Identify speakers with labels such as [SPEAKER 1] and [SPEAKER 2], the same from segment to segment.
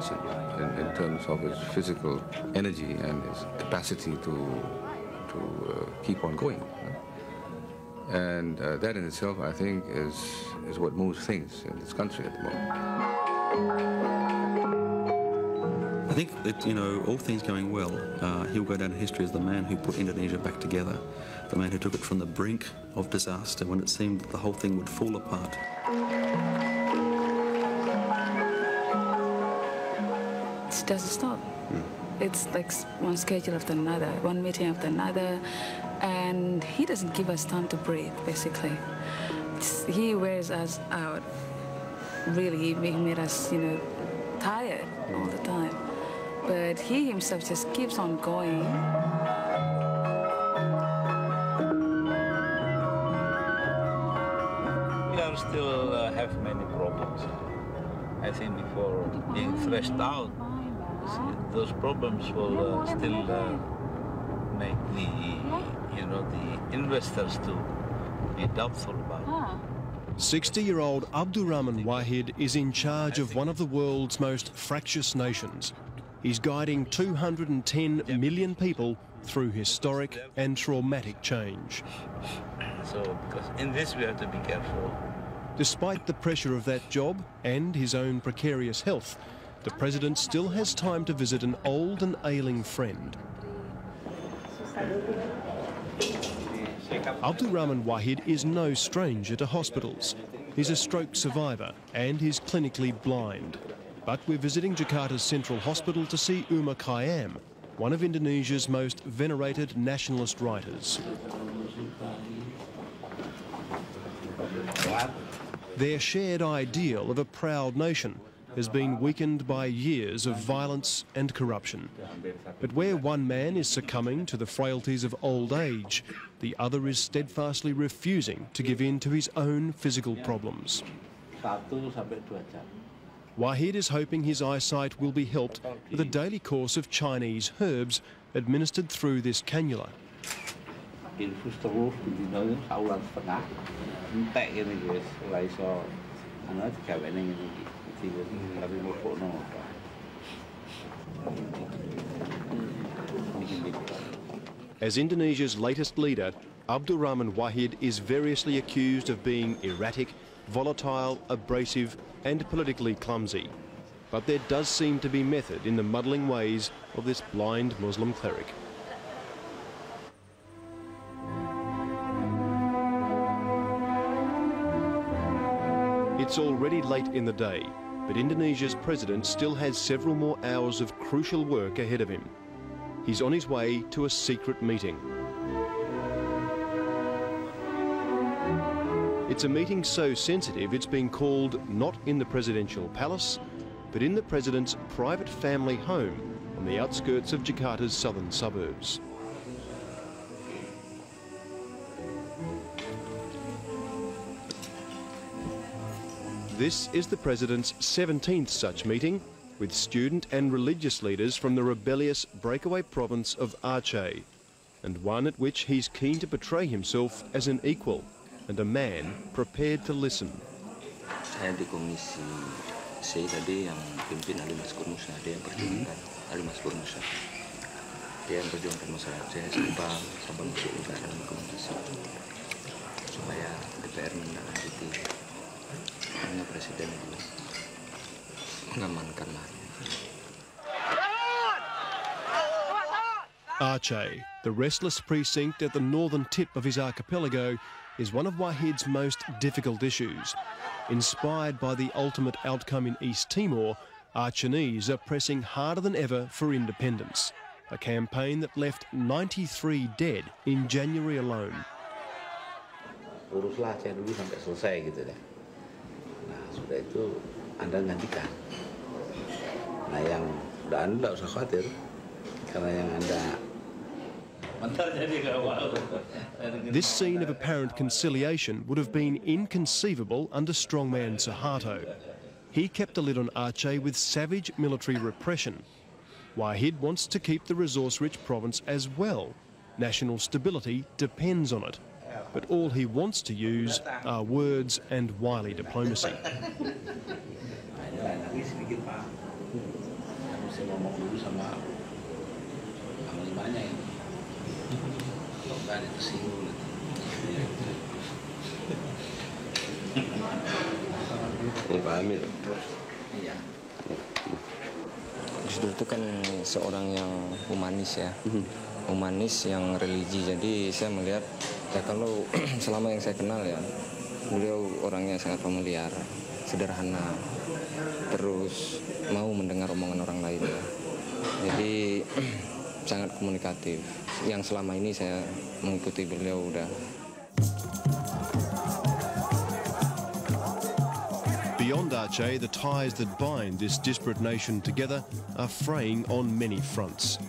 [SPEAKER 1] person in terms of his physical energy and his capacity to keep on going. And that in itself, I think, is what moves things in this country at the moment.
[SPEAKER 2] I think that, you know, all things going well, he'll go down in history as the man who put Indonesia back together, the man who took it from the brink of disaster when it seemed that the whole thing would fall apart.
[SPEAKER 3] It doesn't stop. It's like one schedule after another, one meeting after another, and he doesn't give us time to breathe, basically. He wears us out. Really, he made us, you know, tired all the time. But he himself just keeps on going.
[SPEAKER 4] We are still have many problems. I think before being threshed out, those problems will still make the investors to be doubtful about it.
[SPEAKER 5] 60-year-old Abdurrahman Wahid is in charge of one of the world's most fractious nations. He's guiding 210 million people through historic and traumatic change.
[SPEAKER 4] So, because in this we have to be careful.
[SPEAKER 5] Despite the pressure of that job and his own precarious health, the president still has time to visit an old and ailing friend. Abdurrahman Wahid is no stranger to hospitals. He's a stroke survivor and he's clinically blind. But we're visiting Jakarta's Central Hospital to see Umar Khayyam, one of Indonesia's most venerated nationalist writers. Their shared ideal of a proud nation has been weakened by years of violence and corruption. But where one man is succumbing to the frailties of old age, the other is steadfastly refusing to give in to his own physical problems. Wahid is hoping his eyesight will be helped with a daily course of Chinese herbs administered through this cannula. As Indonesia's latest leader, Abdurrahman Wahid is variously accused of being erratic, volatile, abrasive and politically clumsy. But there does seem to be method in the muddling ways of this blind Muslim cleric. It's already late in the day, but Indonesia's president still has several more hours of crucial work ahead of him. He's on his way to a secret meeting. It's a meeting so sensitive it's been called not in the presidential palace, but in the president's private family home on the outskirts of Jakarta's southern suburbs. This is the president's 17th such meeting, with student and religious leaders from the rebellious breakaway province of Aceh, and one at which he's keen to portray himself as an equal and a man prepared to listen.
[SPEAKER 6] Saya di komisi C tadi yang pimpin Ali Mas Kurnusa, dia yang perjuangkan Ali Mas Kurnusa. Dia yang perjuangkan masalah saya Sabang masuk juga dalam komisi supaya DPR menindaklanjuti hanya presiden itu mengamankan lah.
[SPEAKER 5] Aceh, the restless precinct at the northern tip of his archipelago, is one of Wahid's most difficult issues. Inspired by the ultimate outcome in East Timor, Acehnese are pressing harder than ever for independence, a campaign that left 93 dead in January alone.
[SPEAKER 6] Uruslah Aceh dulu sampai selesai gitu deh. Nah, sudah itu Anda gantikan. Nah, yang udah Anda nggak usah khawatir, karena yang Anda.
[SPEAKER 5] This scene of apparent conciliation would have been inconceivable under strongman Suharto. He kept a lid on Aceh with savage military repression. Wahid wants to keep the resource-rich province as well. National stability depends on it. But all he wants to use are words and wily diplomacy.
[SPEAKER 4] dulu sama panglimanya ini. Kalau nggak ada tersinggung.
[SPEAKER 6] Pahami.
[SPEAKER 4] Iya.
[SPEAKER 6] Gus Dur itu kan seorang yang humanis ya, humanis yang religi. Jadi saya melihat ya kalau selama yang saya kenal ya, beliau orangnya sangat familiar, sederhana, terus mau mendengar omongan orang lain ya. Jadi sangat komunikatif. Yang selama ini saya mengikuti beliau udah.
[SPEAKER 5] Beyond Aceh, the ties that bind this disparate nation together are fraying on many fronts.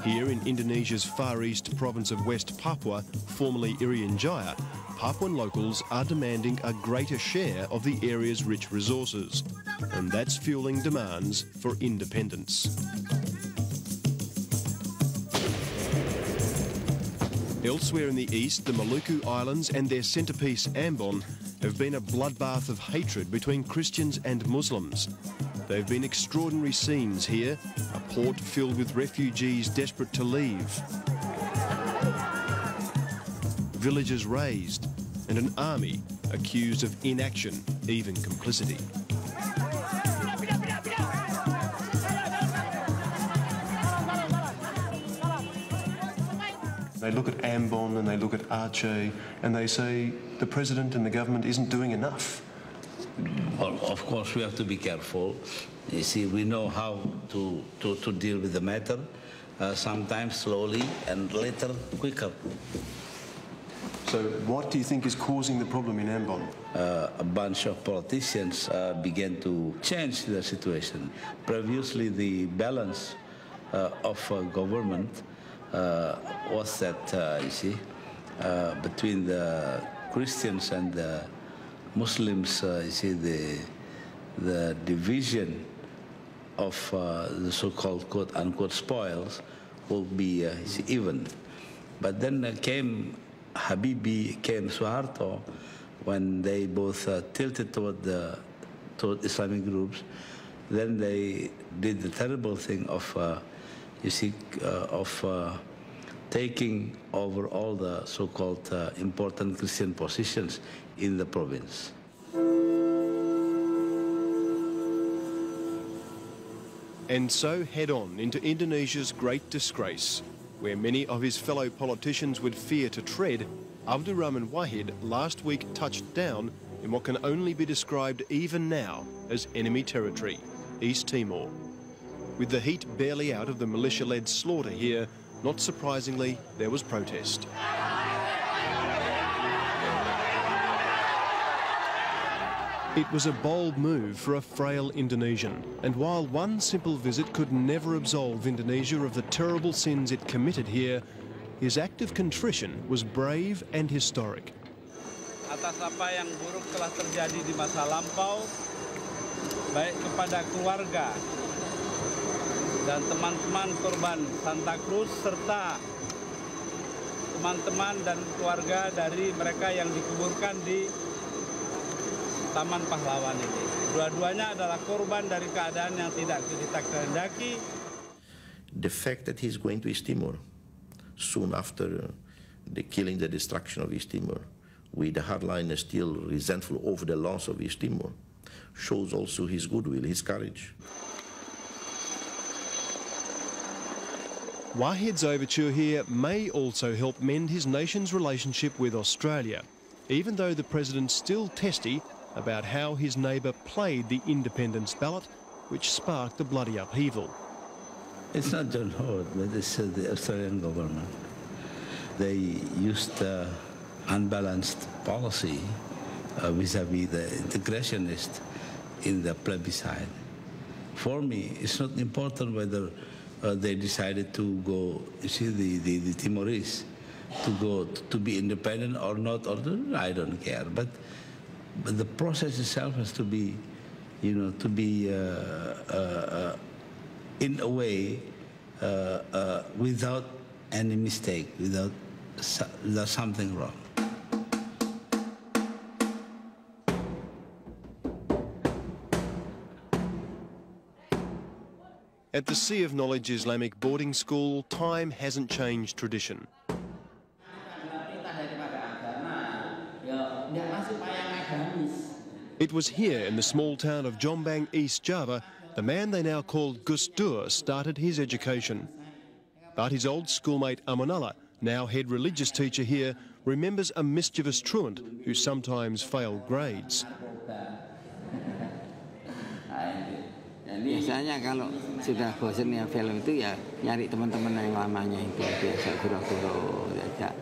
[SPEAKER 5] Here in Indonesia's far east province of West Papua, formerly Irian Jaya, Papuan locals are demanding a greater share of the area's rich resources, and that's fueling demands for independence. Elsewhere in the east, the Maluku Islands and their centrepiece Ambon have been a bloodbath of hatred between Christians and Muslims. There have been extraordinary scenes here, a port filled with refugees desperate to leave, villages razed, and an army accused of inaction, even complicity. They look at Ambon and they look at Aceh and they say the president and the government isn't doing enough.
[SPEAKER 4] Well, of course, we have to be careful. You see, we know how to deal with the matter, sometimes slowly and later quicker.
[SPEAKER 5] So what do you think is causing the problem in Ambon?
[SPEAKER 4] A bunch of politicians began to change the situation. Previously, the balance of government was that, you see, between the Christians and the Muslims, you see, the division of the so-called quote-unquote spoils will be even. But then came Habibie, came Suharto, when they both tilted toward Islamic groups. Then they did the terrible thing of taking over all the so-called important Christian positions in the province.
[SPEAKER 5] And so head on into Indonesia's great disgrace, where many of his fellow politicians would fear to tread. Abdurrahman Wahid last week touched down in what can only be described even now as enemy territory, East Timor. With the heat barely out of the militia-led slaughter here, not surprisingly, there was protest. It was a bold move for a frail Indonesian, and while one simple visit could never absolve Indonesia of the terrible sins it committed here, his act of contrition was brave and historic.
[SPEAKER 7] Atas apa yang buruk telah terjadi di masa lampau, baik kepada keluarga dan teman-teman korban Santa Cruz serta teman-teman dan keluarga dari mereka yang dikuburkan di Taman Pahlawan ini. Dua-duanya adalah korban dari keadaan yang tidak kita kehendaki.
[SPEAKER 8] The fact that he's going to East Timor soon after the killing, the destruction of East Timor, with the hardliners still resentful over the loss of East Timor, shows also his goodwill, his courage.
[SPEAKER 5] Wahid's overture here may also help mend his nation's relationship with Australia, even though the president's still testy about how his neighbour played the independence ballot, which sparked a bloody upheaval.
[SPEAKER 4] It's not John Howard, but it's the Australian government. They used unbalanced policy vis-à-vis the integrationist in the plebiscite. For me, it's not important whether they decided to go, you see, the Timorese, to go to be independent or not, or I don't care. But the process itself has to be, you know, to be in a way without any mistake, without something wrong.
[SPEAKER 5] At the Sea of Knowledge Islamic boarding school, time hasn't changed tradition. It was here in the small town of Jombang, East Java, the man they now call Gus Dur started his education. But his old schoolmate Amanullah, now head religious teacher here, remembers a mischievous truant who sometimes failed grades.
[SPEAKER 9] Biasanya kalau sudah bosan ya film itu ya nyari teman-teman yang lamanya itu diajak guru-guru, diajak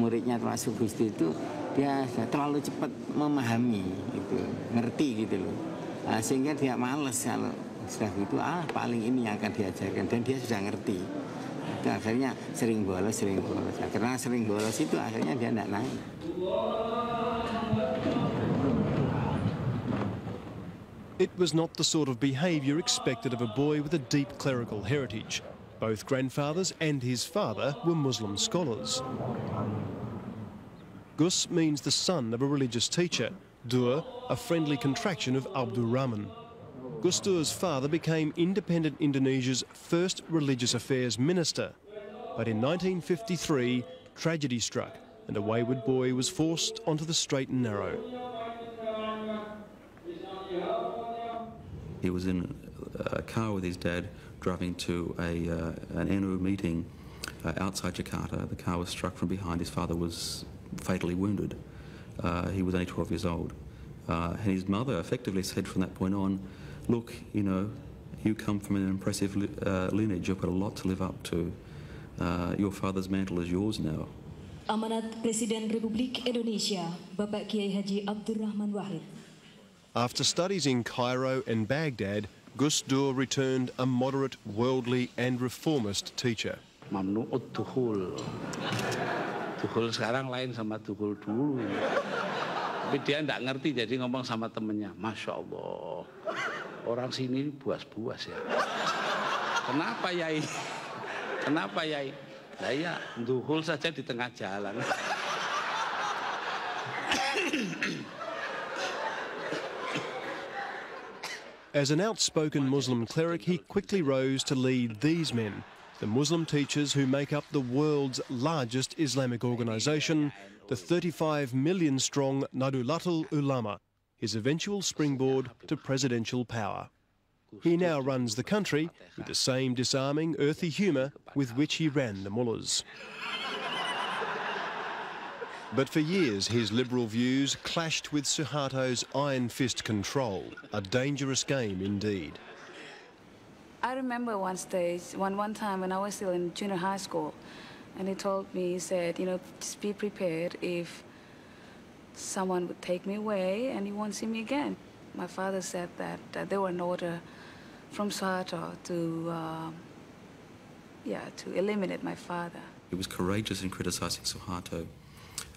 [SPEAKER 9] muridnya termasuk Gusti itu dia terlalu cepat memahami itu, ngerti gitu loh. Sehingga dia males kalau sudah gitu paling ini yang akan diajarkan dan dia sudah ngerti. Itu akhirnya sering bolos. Karena sering bolos itu akhirnya dia tidak naik.
[SPEAKER 5] It was not the sort of behaviour expected of a boy with a deep clerical heritage. Both grandfathers and his father were Muslim scholars. Gus means the son of a religious teacher, Dur, a friendly contraction of Abdurrahman. Gus Dur's father became independent Indonesia's first religious affairs minister. But in 1953, tragedy struck and a wayward boy was forced onto the straight and narrow.
[SPEAKER 2] He was in a car with his dad driving to an NU meeting outside Jakarta. The car was struck from behind. His father was fatally wounded. He was only 12 years old. And his mother effectively said from that point on, look, you know, you come from an impressive lineage. You've got a lot to live up to. Your father's mantle is yours now.
[SPEAKER 10] Amanat Presiden Republik Indonesia, Bapak Kiai Haji Abdurrahman Wahid.
[SPEAKER 5] After studies in Cairo and Baghdad, Gus Dur returned a moderate, worldly and reformist teacher.
[SPEAKER 7] Mamnu'ut dukhul. Dukhul sekarang lain sama dukhul dulu. Tapi dia tidak ngerti jadi ngomong sama temennya, Masya Allah, orang sini buas-buas ya. Kenapa Yai? Kenapa Yai? Nah ya, dukhul saja di tengah jalan.
[SPEAKER 5] As an outspoken Muslim cleric, he quickly rose to lead these men, the Muslim teachers who make up the world's largest Islamic organisation, the 35 million strong Nahdlatul Ulama, his eventual springboard to presidential power. He now runs the country with the same disarming, earthy humour with which he ran the mullahs. But for years, his liberal views clashed with Suharto's iron fist control, a dangerous game indeed.
[SPEAKER 3] I remember one time when I was still in junior high school, and he told me, he said, you know, just be prepared if someone would take me away and you won't see me again. My father said that there were an order from Suharto to eliminate my father.
[SPEAKER 2] He was courageous in criticising Suharto.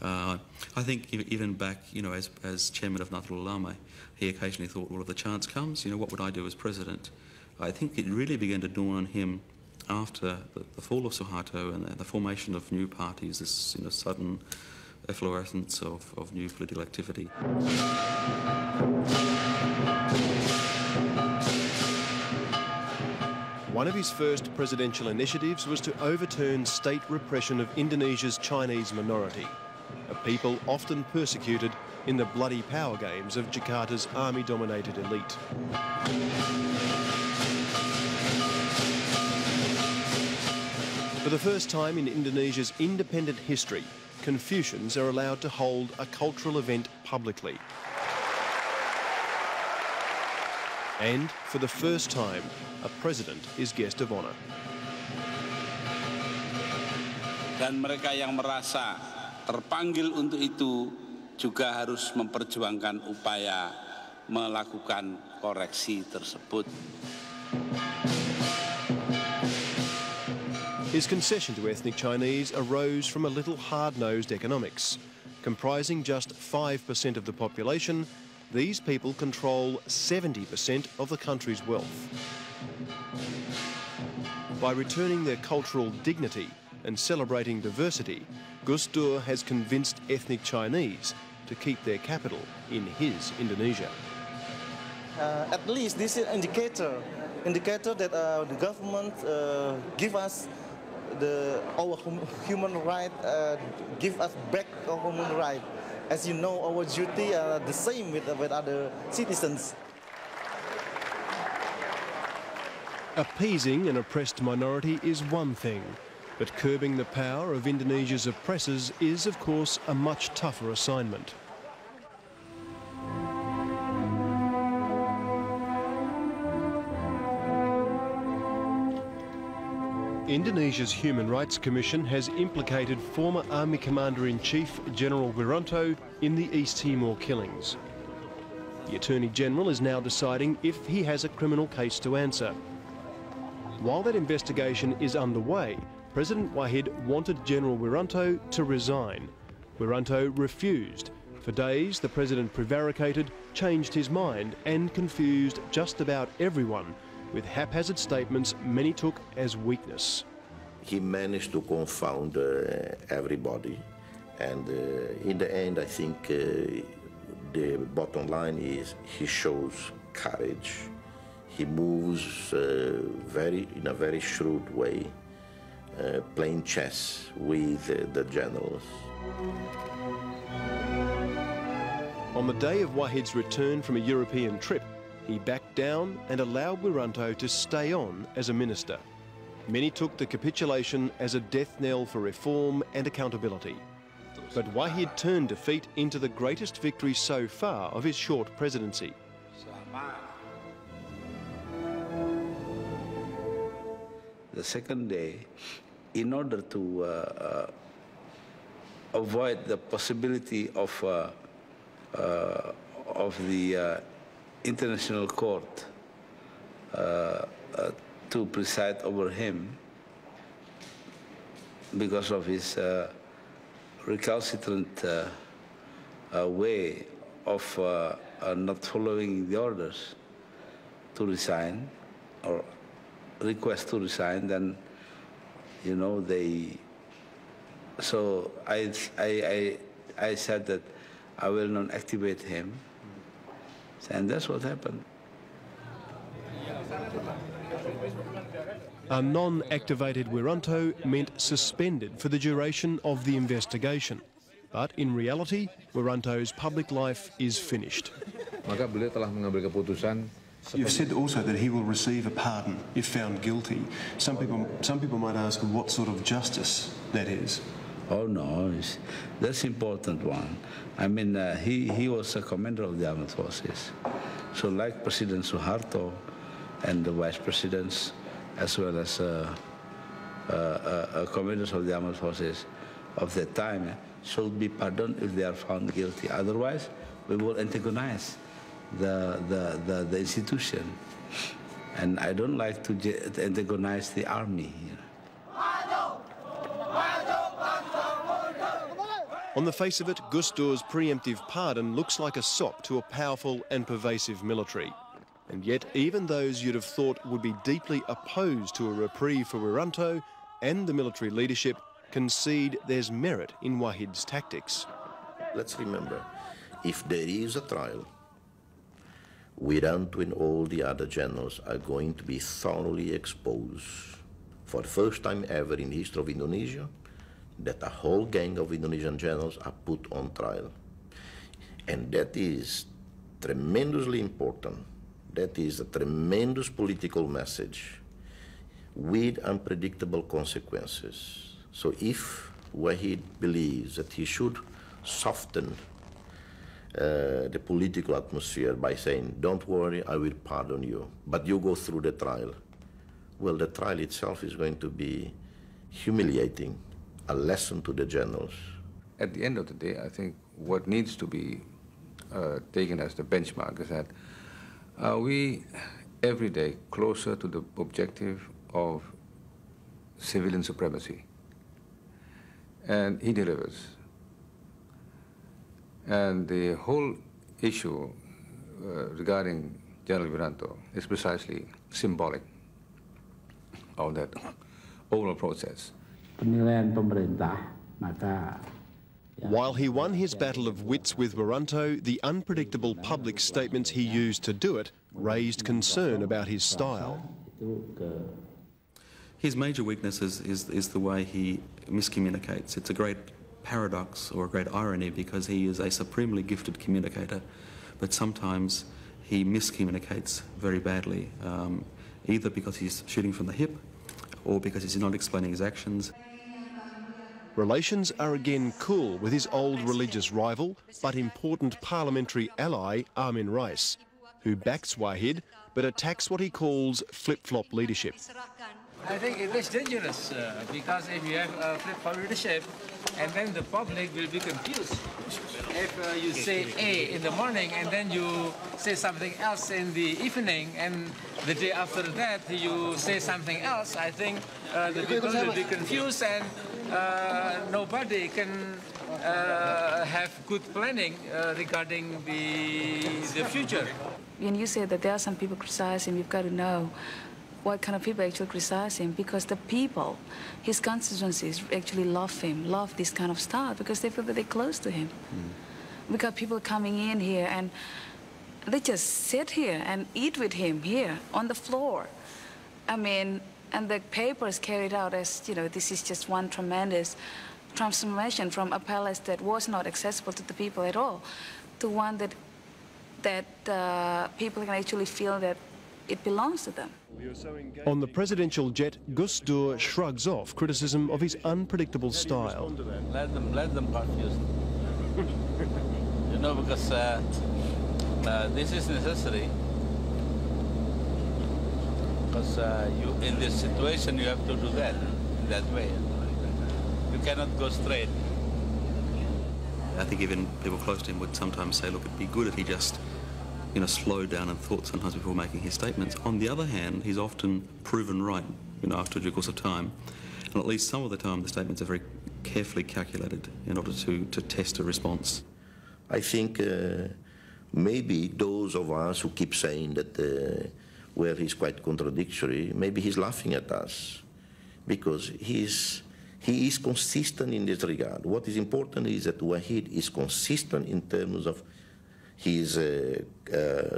[SPEAKER 2] I think even back, you know, as chairman of Nahdlatul Ulama, he occasionally thought, well, if the chance comes, you know, what would I do as president? I think it really began to dawn on him after the fall of Suharto and the formation of new parties, this, you know, sudden efflorescence of new political activity.
[SPEAKER 5] One of his first presidential initiatives was to overturn state repression of Indonesia's Chinese minority, a people often persecuted in the bloody power games of Jakarta's army-dominated elite. For the first time in Indonesia's independent history, Confucians are allowed to hold a cultural event publicly. And for the first time, a president is guest of honour.
[SPEAKER 7] Dan mereka yang merasa terpanggil untuk itu juga harus memperjuangkan upaya melakukan koreksi tersebut.
[SPEAKER 5] His concession to ethnic Chinese arose from a little hard-nosed economics. Comprising just 5% of the population, these people control 70% of the country's wealth. By returning their cultural dignity and celebrating diversity, Gus Dur has convinced ethnic Chinese to keep their capital in his Indonesia.
[SPEAKER 11] At least this is an indicator indicator that the government give us our human right, give us back our human right. As you know, our duty are the same with other citizens.
[SPEAKER 5] Appeasing an oppressed minority is one thing, but curbing the power of Indonesia's oppressors is, of course, a much tougher assignment. Indonesia's Human Rights Commission has implicated former Army Commander-in-Chief General Wiranto in the East Timor killings. The Attorney-General is now deciding if he has a criminal case to answer. While that investigation is underway, President Wahid wanted General Wiranto to resign. Wiranto refused. For days, the President prevaricated, changed his mind and confused just about everyone with haphazard statements many took as weakness.
[SPEAKER 8] He managed to confound everybody, and in the end I think the bottom line is he shows courage. He moves in a very shrewd way, playing chess with the generals.
[SPEAKER 5] On the day of Wahid's return from a European trip, he backed down and allowed Wiranto to stay on as a minister. Many took the capitulation as a death knell for reform and accountability. But Wahid turned defeat into the greatest victory so far of his short presidency.
[SPEAKER 4] The second day, in order to avoid the possibility of the International Court to preside over him because of his recalcitrant way of not following the orders to resign or request to resign, then, you know, so I said that I will not activate him. And that's what happened.
[SPEAKER 5] A non-activated Wiranto meant suspended for the duration of the investigation. But in reality, Wiranto's public life is finished.
[SPEAKER 12] You've said also that he will receive a pardon if found guilty. Some people might ask what sort of justice that is.
[SPEAKER 4] Oh no, that's an important one. I mean, he was a commander of the armed forces. So like President Suharto and the vice presidents, as well as commanders of the armed forces of that time, should be pardoned if they are found guilty. Otherwise, we will antagonize the institution. And I don't like to antagonize the army.
[SPEAKER 5] On the face of it, Gus Dur's preemptive pardon looks like a sop to a powerful and pervasive military. And yet, even those you'd have thought would be deeply opposed to a reprieve for Wiranto and the military leadership concede there's merit in Wahid's tactics.
[SPEAKER 8] Let's remember, if there is a trial, Wiranto and all the other generals are going to be thoroughly exposed for the first time ever in the history of Indonesia, that a whole gang of Indonesian generals are put on trial. And that is tremendously important. That is a tremendous political message with unpredictable consequences. So if Wahid believes that he should soften the political atmosphere by saying, don't worry, I will pardon you, but you go through the trial. Well, the trial itself is going to be humiliating, a lesson to the generals.
[SPEAKER 1] At the end of the day, I think what needs to be taken as the benchmark is that are we every day closer to the objective of civilian supremacy? And he delivers. And the whole issue regarding General Wiranto is precisely symbolic of that overall process.
[SPEAKER 5] While he won his battle of wits with Wiranto, the unpredictable public statements he used to do it raised concern about his style.
[SPEAKER 2] His major weakness is the way he miscommunicates. It's a great paradox or a great irony because he is a supremely gifted communicator, but sometimes he miscommunicates very badly, either because he's shooting from the hip or because he's not explaining his actions.
[SPEAKER 5] Relations are again cool with his old religious rival but important parliamentary ally Amin Rais, who backs Wahid but attacks what he calls flip-flop leadership.
[SPEAKER 13] I think it is dangerous because if you have flip-flop leadership, and then the public will be confused. If you say A in the morning and then you say something else in the evening, and the day after that you say something else, I think the people will be confused and nobody can have good planning regarding the future.
[SPEAKER 3] When you say that there are some people criticizing him, you've got to know what kind of people actually criticize him, because the people, his constituencies, actually love him, love this kind of style, because they feel that they're close to him. We got people coming in here and they just sit here and eat with him here on the floor. I mean, and the papers carried out as, you know, this is just one tremendous transformation from a palace that was not accessible to the people at all to one that people can actually feel that it belongs to them.
[SPEAKER 5] On the presidential jet, Gus Dur shrugs off criticism of his unpredictable style.
[SPEAKER 4] Let them confused. You know, because this is necessary. Because you, in this situation, you have to do that in that way. You cannot go straight.
[SPEAKER 2] I think even people close to him would sometimes say, look, it'd be good if he just, you know, slowed down and thought sometimes before making his statements. On the other hand, he's often proven right, you know, after due course of time. And at least some of the time, the statements are very carefully calculated in order to test a response.
[SPEAKER 8] I think maybe those of us who keep saying that well, he's quite contradictory, maybe he's laughing at us because he is consistent in this regard. What is important is that Wahid is consistent in terms of his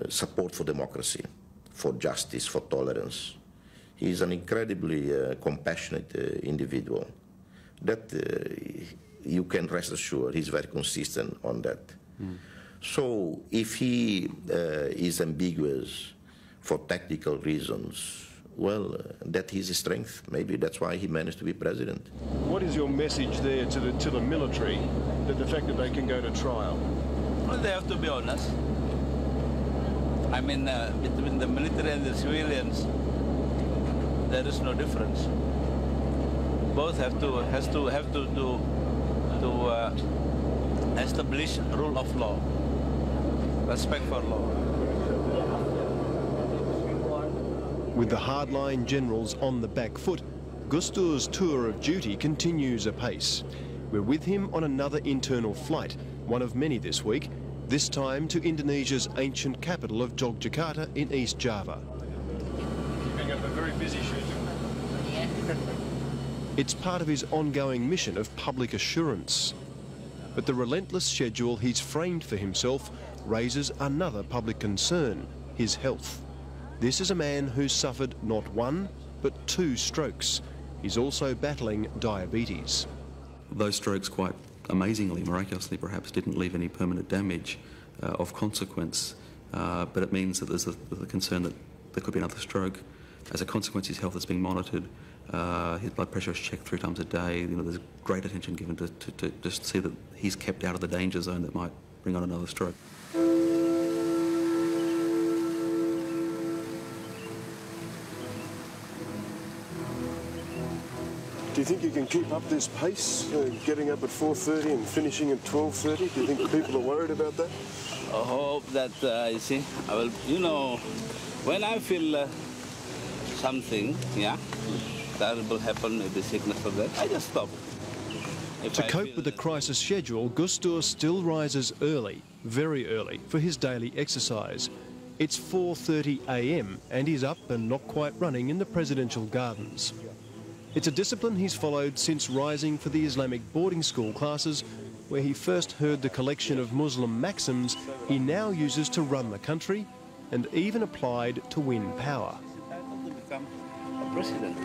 [SPEAKER 8] support for democracy, for justice, for tolerance. He is an incredibly compassionate individual. That you can rest assured he's very consistent on that. So if he is ambiguous for tactical reasons, well, that is his strength. Maybe that's why he managed to be president.
[SPEAKER 12] What is your message there to the military, that the fact that they can go to trial?
[SPEAKER 4] Well, they have to be honest. I mean, between the military and the civilians, there is no difference. Both have to establish rule of law, respect for law.
[SPEAKER 5] With the hardline generals on the back foot, Gus Dur's tour of duty continues apace. We're with him on another internal flight, one of many this week, this time to Indonesia's ancient capital of Yogyakarta in East Java.
[SPEAKER 12] Keeping up a very busy schedule.
[SPEAKER 5] It's part of his ongoing mission of public assurance. But the relentless schedule he's framed for himself raises another public concern, his health. This is a man who's suffered not one, but 2 strokes. He's also battling diabetes.
[SPEAKER 2] Those strokes, quite amazingly, miraculously perhaps, didn't leave any permanent damage of consequence, but it means that there's the concern that there could be another stroke. As a consequence, his health is being monitored. His blood pressure is checked 3 times a day. You know, there's great attention given to just see that he's kept out of the danger zone that might bring on another stroke.
[SPEAKER 12] Do you think you can keep up this pace, getting up at 4:30 and finishing at 12:30? Do you think people are worried about that?
[SPEAKER 4] I hope that, you see, I will, you know, when I feel something, yeah, terrible happen, maybe sickness or that, I just stop.
[SPEAKER 5] To cope with the crisis schedule, Gus Dur still rises early, very early, for his daily exercise. It's 4:30 a.m. and he's up and not quite running in the presidential gardens. It's a discipline he's followed since rising for the Islamic boarding school classes, where he first heard the collection of Muslim maxims he now uses to run the country and even applied to win power.
[SPEAKER 4] president.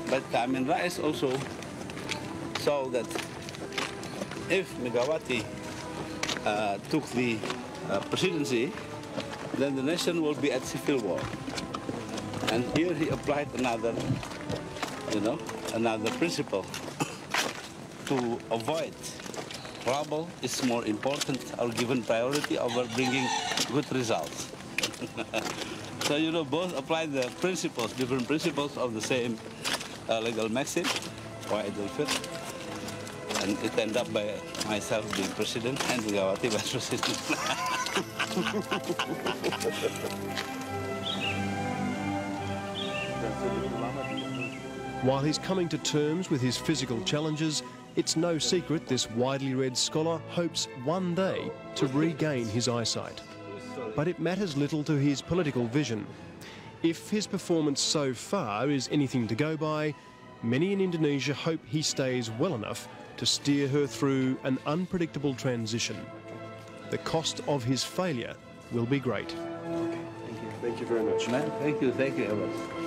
[SPEAKER 4] But Amin Rais also saw that if Megawati took the presidency, then the nation will be at civil war. And here he applied another, another principle. To avoid trouble is more important or given priority over bringing good results. So, both apply the principles, different principles of the same legal maxim, Wahid al-Fiqh. And it ended up by myself being president and Megawati vice president.
[SPEAKER 5] While he's coming to terms with his physical challenges, it's no secret this widely read scholar hopes one day to regain his eyesight. But it matters little to his political vision. If his performance so far is anything to go by, many in Indonesia hope he stays well enough to steer her through an unpredictable transition. The cost of his failure will be great.
[SPEAKER 12] Thank you very much.
[SPEAKER 4] Man, thank you, Evans.